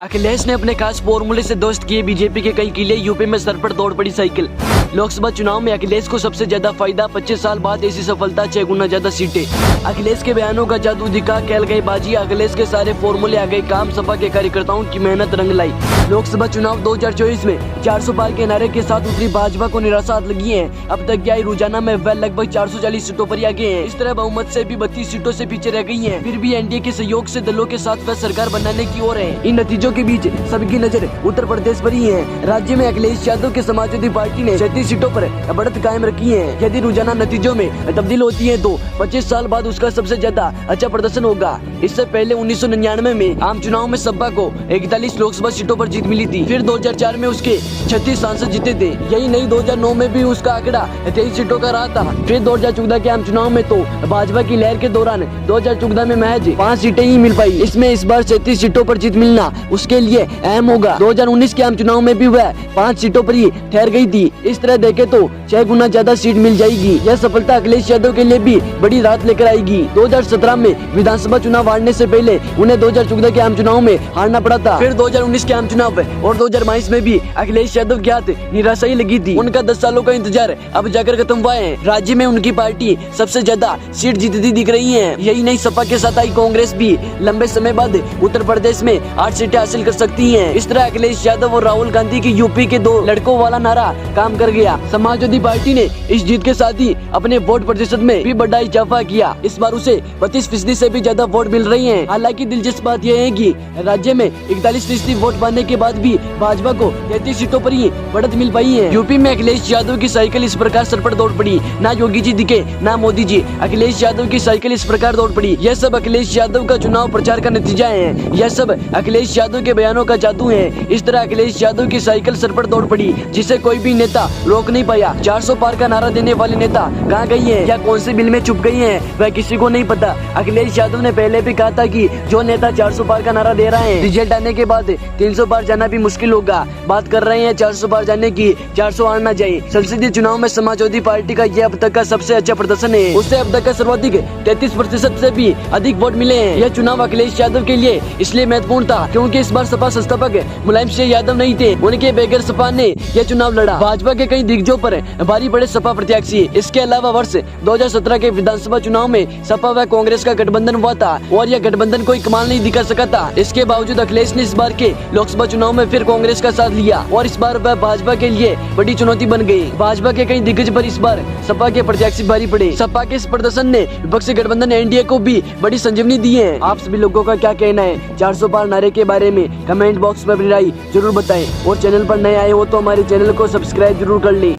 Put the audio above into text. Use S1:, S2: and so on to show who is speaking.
S1: अखिलेश ने अपने खास फॉर्मूले से दोस्त किए बीजेपी के कई किले। यूपी में सर पर दौड़ पड़ी साइकिल। लोकसभा चुनाव में अखिलेश को सबसे ज्यादा फायदा। 25 साल बाद ऐसी सफलता, 6 गुना ज्यादा सीटें। अखिलेश के बयानों का जादू दिखा, खेल गई बाजी। अखिलेश के सारे फॉर्मूले आ गए काम। सपा के कार्यकर्ताओं की मेहनत रंग लाई। लोकसभा चुनाव 2024 में 400 पार के नारे के साथ उतरी भाजपा को निराशा लगी है। अब तक आई रोजाना में वह लगभग 440 सीटों पर आगे हैं। इस तरह बहुमत से भी 32 सीटों से पीछे रह गई हैं। फिर भी एनडीए के सहयोग से दलों के साथ वह सरकार बनाने की ओर है। इन नतीजों के बीच सबकी नजर उत्तर प्रदेश पर ही है। राज्य में अखिलेश यादव के समाजवादी पार्टी ने 36 सीटों पर बढ़त कायम रखी है। यदि रोजाना नतीजों में तब्दील होती है तो 25 साल बाद उसका सबसे ज्यादा अच्छा प्रदर्शन होगा। इससे पहले 1999 में आम चुनाव में सपा को 41 लोकसभा सीटों पर जीत मिली थी। फिर 2004 में उसके 36 सांसद जीते थे। यही नहीं, 2009 में भी उसका आंकड़ा 23 सीटों का रहा था। फिर 2014 के आम चुनाव में तो भाजपा की लहर के दौरान 2014 में महज 5 सीटें ही मिल पाई। इसमें इस बार 37 सीटों पर जीत मिलना उसके लिए अहम होगा। 2019 के आम चुनाव में भी वह 5 सीटों पर ही ठहर गई थी। इस तरह देखे तो 6 गुना ज्यादा सीट मिल जाएगी। यह सफलता अखिलेश यादव के लिए भी बड़ी राहत लेकर आएगी। 2017 में विधानसभा चुनाव हारने से पहले उन्हें 2014 के आम चुनाव में हारना पड़ा था। फिर 2019 के आम चुनाव और 2022 में भी अखिलेश यादव के हाथ निराशा ही लगी थी। उनका 10 सालों का इंतजार अब जाकर खत्म हुआ है। राज्य में उनकी पार्टी सबसे ज्यादा सीट जीतती दिख रही है। यही नहीं, सपा के साथ आई कांग्रेस भी लंबे समय बाद उत्तर प्रदेश में 8 सीटें हासिल कर सकती है। इस तरह अखिलेश यादव और राहुल गांधी की यूपी के 2 लड़कों वाला नारा काम कर गया। समाजवादी पार्टी ने इस जीत के साथ ही अपने वोट प्रतिशत में भी बड़ा इजाफा किया। इस बार उसे 32% से भी ज्यादा वोट मिल रही हैं। हालांकि दिलचस्प बात यह है कि राज्य में 41% वोट पाने के बाद भी भाजपा को 33 सीटों पर ही बढ़त मिल पाई है। यूपी में अखिलेश यादव की साइकिल इस प्रकार सर पर दौड़ पड़ी, ना योगी जी दिखे ना मोदी जी। अखिलेश यादव की साइकिल इस प्रकार दौड़ पड़ी। यह सब अखिलेश यादव का चुनाव प्रचार का नतीजा है। यह सब अखिलेश यादव के बयानों का जादू है। इस तरह अखिलेश यादव की साइकिल सर पर दौड़ पड़ी, जिसे कोई भी नेता रोक नहीं पाया। 400 पार का नारा देने वाले नेता कहाँ गई है या कौन से बिल में छुप गई है, वह किसी को नहीं पता। अखिलेश यादव ने पहले भी कहा था कि जो नेता 400 पार का नारा दे रहा है, रिजल्ट आने के बाद 300 पार जाना भी मुश्किल होगा। बात कर रहे हैं 400 पार जाने की, 400 आर ना जाए। संसदीय चुनाव में समाजवादी पार्टी का यह अब तक का सबसे अच्छा प्रदर्शन है। उससे अब तक का सर्वाधिक 33% से भी अधिक वोट मिले हैं। यह चुनाव अखिलेश यादव के लिए इसलिए महत्वपूर्ण था क्योंकि इस बार सपा संस्थापक मुलायम सिंह यादव नहीं थे। उनके बगैर सपा ने यह चुनाव लड़ा। भाजपा के कई दिग्गजों पर भारी पड़े सपा प्रत्याशी। इसके अलावा वर्ष 2017 के विधानसभा चुनाव में सपा व कांग्रेस का गठबंधन हुआ था और यह गठबंधन कोई कमाल नहीं दिखा सका था। इसके बावजूद अखिलेश ने इस बार के लोकसभा चुनाव में फिर कांग्रेस का साथ लिया और इस बार वह भाजपा के लिए बड़ी चुनौती बन गई। भाजपा के कई दिग्गज पर इस बार सपा के प्रत्याशी भारी पड़े। सपा के इस प्रदर्शन ने विपक्षी गठबंधन एनडीए को भी बड़ी संजीवनी दी है। आप सभी लोगों का क्या कहना है 400 पार नारे के बारे में? कमेंट बॉक्स में अपनी राय जरूर बताएं और चैनल पर नए आए हो तो हमारे चैनल को सब्सक्राइब जरूर कर लें।